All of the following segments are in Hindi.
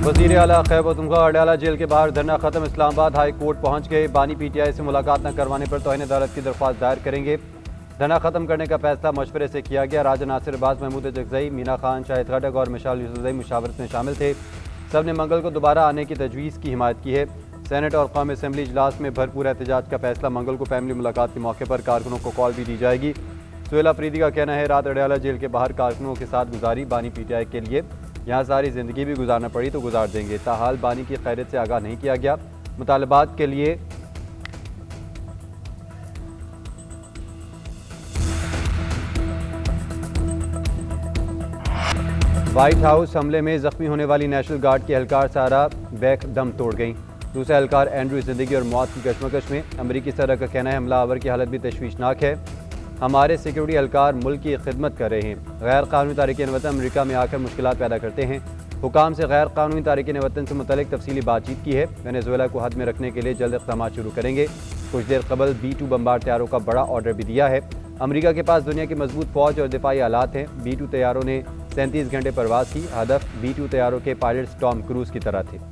वज़ीर आला खैबर पख्तूनख्वा अडयाला जेल के बाहर धरना खत्म। इस्लामाबाद हाई कोर्ट पहुंच गए। बानी PTI से मुलाकात न करवाने पर तौहीन अदालत की दरख्वास्त दायर करेंगे। धरना खत्म करने का फैसला मशवरे से किया गया। राजा नासिर अब्बास, महमूद जगजई, मीना खान, शाहिद खटक और मिशाल यूसुफजई मुशावरत में शामिल थे। सब ने मंगल को दोबारा आने की तजवीज़ की हिमायत की है। सेनेट और कौमी असम्बली इजलास में भरपूर एहतजाज का फैसला। मंगल को फैमिली मुलाकात के मौके पर कारकुनों को कॉल भी दी जाएगी। सुहेल अफरीदी का कहना है, रात अडयाला जेल के बाहर कारकुनों के साथ गुजारी। बानी PTI के लिए यहाँ सारी ज़िंदगी भी गुजारना पड़ी तो गुजार देंगे। ताहाल बानी की खैरियत से आगाह नहीं किया गया। मुतालबात के लिए व्हाइट हाउस हमले में जख्मी होने वाली नेशनल गार्ड की एहलकार सारा बैक दम तोड़ गई। दूसरा एहलकार एंड्रू ज़िंदगी और मौत की कशमकश में। अमरीकी सदर का कहना है, हमला आवर की हालत भी तशवीशनाक है। हमारे सिक्योरिटी एहलकार मुल्क की खिदमत कर रहे हैं। गैर कानूनी तारिकीन वतन अमरीका में आकर मुश्किलात पैदा करते हैं। हुकाम से गैर कानूनी तारिकीन वतन से मुतल्लिक तफसीली बातचीत की है। वेनेजुएला को हद में रखने के लिए जल्द इक़दाम शुरू करेंगे। कुछ देर कबल B-2 बम्बार तैयारों का बड़ा ऑर्डर भी दिया है। अमरीका के पास दुनिया की मजबूत फौज और दिफाई आलात हैं। B-2 तैयारों ने 37 घंटे परवाज की। हदफ B-2 तैयारों के पायलट्स टॉम क्रूज की तरह थे।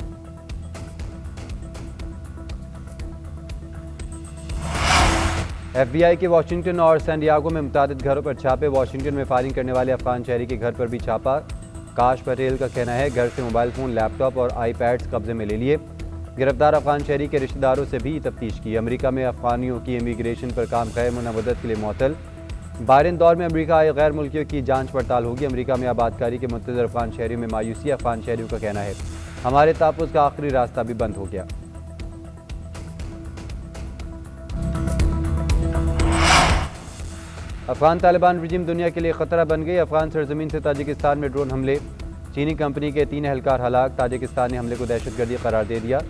FBI के वाशिंगटन और सैन डियागो में मुतादिद घरों पर छापे। वाशिंगटन में फायरिंग करने वाले अफगान शहरी के घर पर भी छापा। काश पटेल का कहना है, घर से मोबाइल फ़ोन, लैपटॉप और iPads कब्जे में ले लिए। गिरफ्तार अफगान शहरी के रिश्तेदारों से भी तफ्तीश की। अमरीका में अफगानियों की इमिग्रेशन पर काम गैर मुनव्वत के लिए मुअत्तल। बारिन दौर में अमरीका आए गैर मुल्कियों की जांच पड़ताल होगी। अमरीका में आबादकारी के मुंतज़र अफगान शहरियों में मायूसी। अफगान शहरियों का कहना है, हमारे तहफ़्फ़ुज़ का आखिरी रास्ता भी बंद हो गया। अफगान तालिबान रजीम दुनिया के लिए ख़तरा बन गई। अफगान सरजमीन से ताजिकिस्तान में ड्रोन हमले। चीनी कंपनी के 3 एहलकार हलाक। ताजिकिस्तान ने हमले को दहशतगर्दी करार दे दिया।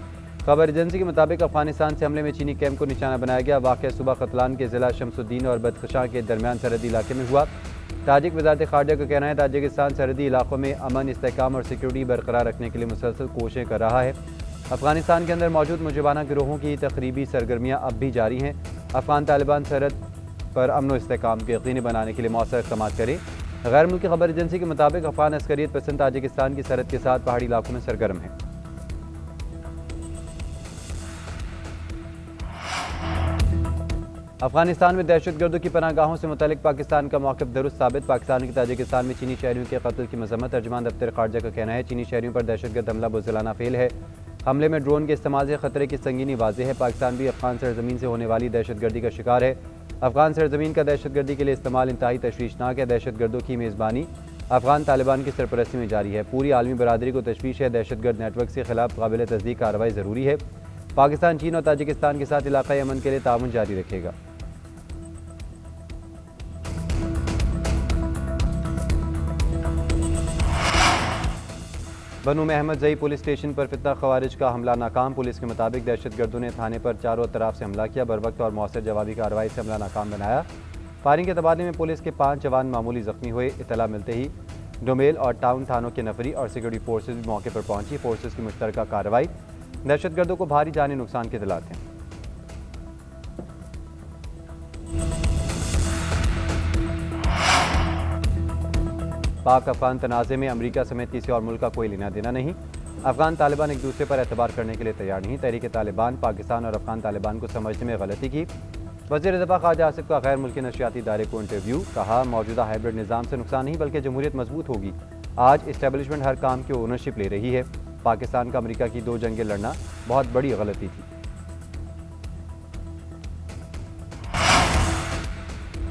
खबर एजेंसी के मुताबिक अफगानिस्तान से हमले में चीनी कैंप को निशाना बनाया गया। वाक़या सुबह क़तलान के ज़िला शमसुद्दीन और बदख्शां के दरमियान सरहदी इलाके में हुआ। ताजिक वज़ारत ख़ारजा का कहना है, ताजिकिस्तान सरहदी इलाकों में अमन, इस्तेहकाम और सिक्योरिटी बरकरार रखने के लिए मुसलसल कोशिशें कर रहा है। अफगानिस्तान के अंदर मौजूद मुजरिमाना गिरोहों की तकरीबी सरगर्मियाँ अब भी जारी हैं। अफगान तालिबान सरहद पर अमन व इस्तेहकाम को यकीनी बनाने के लिए मौसर इक़दाम करें। गैर मुल्की खबर एजेंसी के मुताबिक अफगान अस्करियत पसंद ताजिकिस्तान की सरहद के साथ पहाड़ी इलाकों में सरगर्म है। अफगानिस्तान में दहशतगर्दों की पनाहगाहों से मुतल्लिक पाकिस्तान का मौक़िफ़ दुरुस्त साबित। पाकिस्तान की ताजिकिस्तान में चीनी शहरियों के कत्ल की मज़म्मत। तर्जुमान दफ्तर ख़ारजा का कहना है, चीनी शहरियों पर दहशतगर्द हमला बुज़दिलाना फेल है। हमले में ड्रोन के इस्तेमाल से खतरे की संगीनी वाज़ेह है। पाकिस्तान भी अफगान सरजमीन से होने वाली दहशतगर्दी का शिकार है। अफगान सरजमीन का दहशतगर्दी के लिए इस्तेमाल इंतहाई तशवीशनाक है। दहशतगर्दों की मेज़बानी अफगान तालिबान की सरपरस्ती में जारी है। पूरी आलमी बरादरी को तशवीश है। दहशतगर्द नेटवर्क के खिलाफ काबिल तस्दीक कार्रवाई ज़रूरी है। पाकिस्तान चीन और ताजिकिस्तान के साथ इलाक़ाई अमन के लिए ताउन जारी रखेगा। बनू में अहमद जई पुलिस स्टेशन पर फितना खवारिज का हमला नाकाम। पुलिस के मुताबिक दहशतगर्दों ने थाने पर चारों तरफ से हमला किया। बरवक्त और मौसर जवाबी कार्रवाई से हमला नाकाम बनाया। फायरिंग के तबादले में पुलिस के 5 जवान मामूली जख्मी हुए। इतला मिलते ही डोमेल और टाउन थानों के नफरी और सिक्योरिटी फोर्सेज भी मौके पर पहुंची। फोर्सेज की मुश्तरका कार्रवाई। दहशतगर्दों को भारी जानी नुकसान के इत्तलात हैं। पाक अफगान तनाज़े में अमरीका समेत किसी और मुल्क का कोई लेना देना नहीं। अफगान तालिबान एक दूसरे पर एतबार करने के लिए तैयार नहीं। तहरीक तालिबान पाकिस्तान और अफगान तालिबान को समझने में गलती की। वज़ीर दफ़ा ख्वाजा आसिफ का गैर मुल्की नशियाती इदारे को इंटरव्यू। कहा, मौजूदा हाइब्रिड निज़ाम से नुकसान नहीं बल्कि जमहूरियत मजबूत होगी। आज इस्टेब्लिशमेंट हर काम की ओनरशिप ले रही है। पाकिस्तान का अमरीका की 2 जंगें लड़ना बहुत बड़ी गलती थी।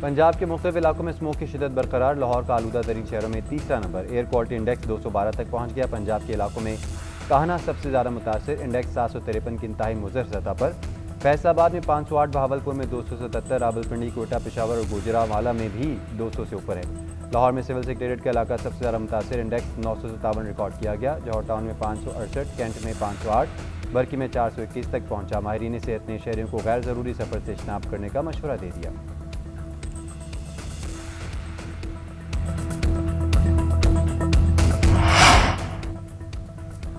पंजाब के मुख्तलिफ इलाकों में स्मोक की शिदत बरकरार। लाहौर का आलूदा तरीन शहरों में तीसरा नंबर। एयर क्वालिटी इंडेक्स 212 तक पहुँच गया। पंजाब के इलाकों में काहना सबसे ज़्यादा मुतासर। इंडेक्स 753 की इंतहाई मुज़र सतह पर। फैसलाबाद में 508, बहावलपुर में 277, रावलपिंडी, कोटा, पेशावर और गुजरांवाला में भी 200 से ऊपर है। लाहौर में सिविल सेक्रेटरीट का इलाका सबसे ज़्यादा मुतासर। इंडेक्स 957 रिकॉर्ड किया गया। जौहर टाउन में 568, कैंट में 508, बरकी में 421 तक पहुँचा। माहिरीन सेहत ने शहरियों को गैर ज़रूरी सफ़र से इज्तनाब करने का मशवरा दे दिया।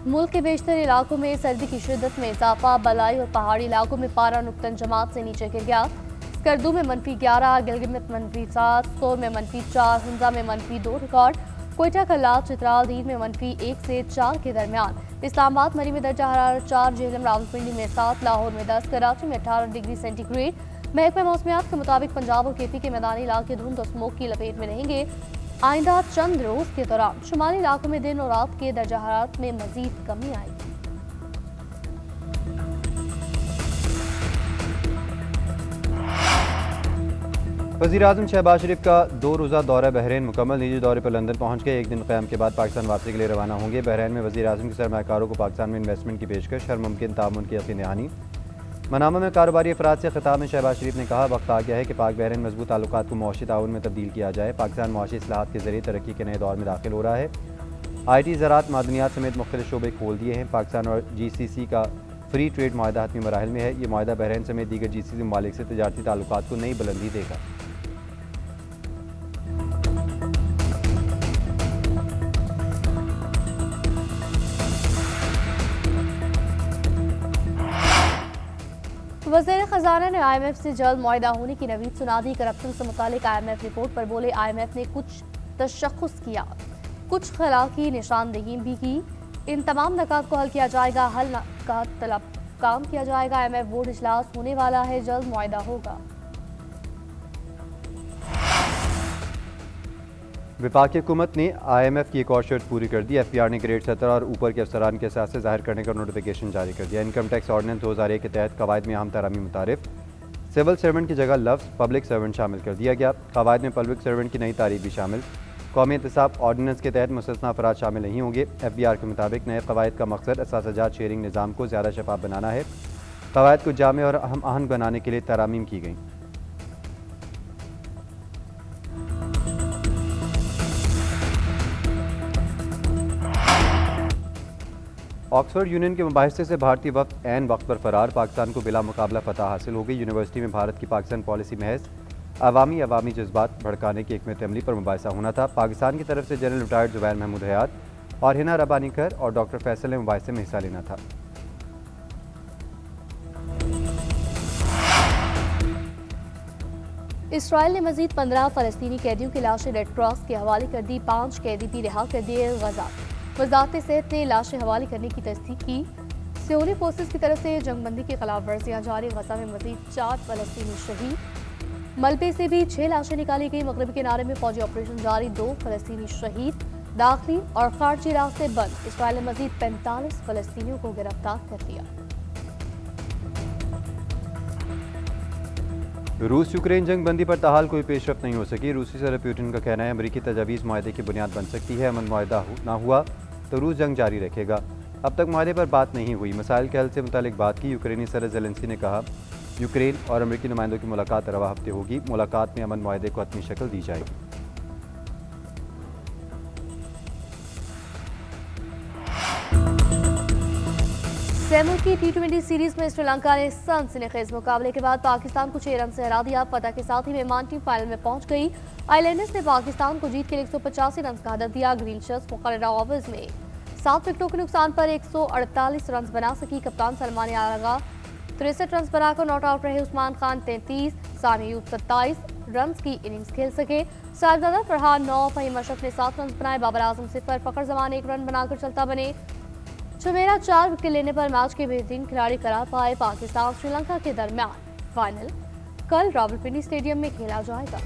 मुल्क के बेशतर इलाकों में सर्दी की शिद्दत में इजाफा। बलाई और पहाड़ी इलाकों में पारा नुक्तन जमात से नीचे गिर गया। स्कर्दू में -11, गिलगित में -7, सोर में -4, हुंजा में -2 रिकॉर्ड। कोयटा, कल्ला, चित्राल, दीन में -1 से 4 के दरमियान। इस्लामाबाद, मरी में दर्जा हरारत 4, झेलम, रावलपिंडी में 7, लाहौर में 10, कराची में 18 डिग्री सेंटीग्रेड। महकमा मौसमियात के मुताबिक पंजाब और केपी के मैदानी इलाके धुंध और स्मोक की लपेट में रहेंगे। आइंदा चंद रोज के दौरान शुमाली इलाकों में दिन और रात के दर्जा हरारत में मजीद कमी आएगी। वज़ीर-ए-आज़म शहबाज शरीफ का 2 रोज़ा दौरा बहरीन मुकम्मल। निजी दौरे पर लंदन पहुंच गए। एक दिन क़याम के बाद पाकिस्तान वापसी के लिए रवाना होंगे। बहरीन में वज़ीर-ए-आज़म के सरमायाकारों को पाकिस्तान में इन्वेस्टमेंट की पेशकश, हर मुमकिन ताउन की यकीन दहानी। मनामा में कारोबारी अफराद से खिताब में शहबाज शरीफ ने कहा, वक्त आ गया है कि पाक बहरीन मजबूत ताल्लुकात को मुआशी ताउन में तब्दील किया जाए। पाकिस्तान मुआशी इस्लाहात के जरिए तरक्की के नए दौर में दाखिल हो रहा है। IT, ज़राअत, मादनियात समेत मुख्तलिफ शोबे खोल दिए हैं। पाकिस्तान और GCC का फ्री ट्रेड माहिदा हतमी मराहिल में है। ये माहिदा बहरीन समेत दीगर GCC ममालिक से तजारती ताल्लुकात को नई बुलंदी देगा। वज़ीर ख़ज़ाना ने IMF से जल्द मुआहिदा होने की नवीद सुना दी। करप्शन से मुतालिक IMF रिपोर्ट पर बोले, IMF ने कुछ तशख़्ख़ुस किया, कुछ खिलाफ़ी निशानदेही भी की। इन तमाम नकात को हल किया जाएगा, हल का तलब काम किया जाएगा। IMF बोर्ड इजलास होने वाला है, जल्द मुआहिदा होगा। वफाकी हुकूमत ने IMF की एक और शर्त पूरी कर दी। FPR ने ग्रेड 17 और ऊपर के अफसरान के साथ से जाहिर करने का नोटिफिकेशन जारी कर दिया। इनकम टैक्स ऑर्डिनेंस 2001 के तहत कवायद में अहम तरामी मुतारिफ। सिविल सर्वेंट की जगह लफ्ज़ पब्लिक सर्वेंट शामिल कर दिया गया। कवायद में पब्लिक सर्वेंट की नई तारीफ भी शामिल। कौमी एहतसाब ऑर्डिनेंस के तहत मुस्तस्ना अफराद शामिल नहीं होंगे। FBR के मुताबिक नए कवायद का मकसद असासजात शेयरिंग निज़ाम को ज़्यादा शफाफ बनाना है। कवायद को जामे और हम आहंग बनाने के लिए तरामीम की गई। ऑक्सफोर्ड यूनियन के मुबाहिसे से भारतीय वक्त ऐन वक्त पर फरार। पाकिस्तान को बिला मुकाबला फतह हासिल हो गई। यूनिवर्सिटी में भारत की पाकिस्तान पॉलिसी महज अवामी जज्बात भड़काने की हिकमत अमली पर मुबाहिसा होना था। पाकिस्तान की तरफ से जनरल रिटायर्ड जुबैर महमूद हयात और हिना रबानीकर और डॉक्टर फैसल ने मुबाहिसे में हिस्सा लेना था। इसराइल ने मजीद 15 फ़लस्तीनी कैदियों की लाशें रेड क्रॉस के हवाले कर दी। 5 कैदी भी रिहा कर दिए। गजा वज़ारत सेहत ने लाशें हवाले करने की तस्दीक की। सियोनी फोर्सेस की तरफ से जंगबंदी की खिलाफ वर्जियाँ जारी। गजा में मजीद 4 फ़लस्तीनी शहीद। मलबे से भी 6 लाशें निकाली गई। मगरबी किनारे में फौजी ऑपरेशन जारी। 2 फ़लस्तीनी शहीद। दाखिली और खारजी रास्ते बंद। इसराइल ने मजीद 45 फ़लस्तीनियों को गिरफ्तार कर लिया। रूस यूक्रेन जंग बंदी पर ताहाल कोई पेशरफ नहीं हो सकी। रूसी सदर पुतिन का कहना है, अमरीकी तजावीज़ मुआहदे की बुनियाद बन सकती है। अमन मुआहदा ना हुआ तो रूस जंग जारी रखेगा। अब तक मुआहदे पर बात नहीं हुई। मसाइल के हल से मुतालिक बात की। यूक्रेनी सदर ज़ेलेंस्की ने कहा, यूक्रेन और अमरीकी नुमाइंदों की मुलाकात रवा हफ्ते होगी। मुलाकात में अमन मुआहदे को हतमी शक्ल दी जाएगी। सैमुल की T20 सीरीज में श्रीलंका ने सनसनीखेज मुकाबले के बाद पाकिस्तान को 6 रन से हरा दिया। फतह के साथ ही मेहमान टीम फाइनल में पहुंच गई। आइलैंडर्स ने पाकिस्तान को जीत के लिए 185 रन का हदफ दिया। ग्रीन शर्ट्स मुकर्ररा ओवर्स में 7 विकेटों के नुकसान पर 148 रन बना सकी। कप्तान सलमान आगा 63 रन बनाकर नॉट आउट रहे। उस्मान खान 33, सामी अयूब 27 रन की इनिंग्स खेल सके। साहिबजादा फरहान 9, फहीम अशरफ ने 7 रन बनाए। बाबर आजम 0, फखर जमान 1 रन बनाकर चलता बने। चमेरा 4 विकेट लेने पर मैच के बेहतरीन खिलाड़ी करार पाए। पाकिस्तान श्रीलंका के दरमियान फाइनल कल रावलपिंडी स्टेडियम में खेला जाएगा।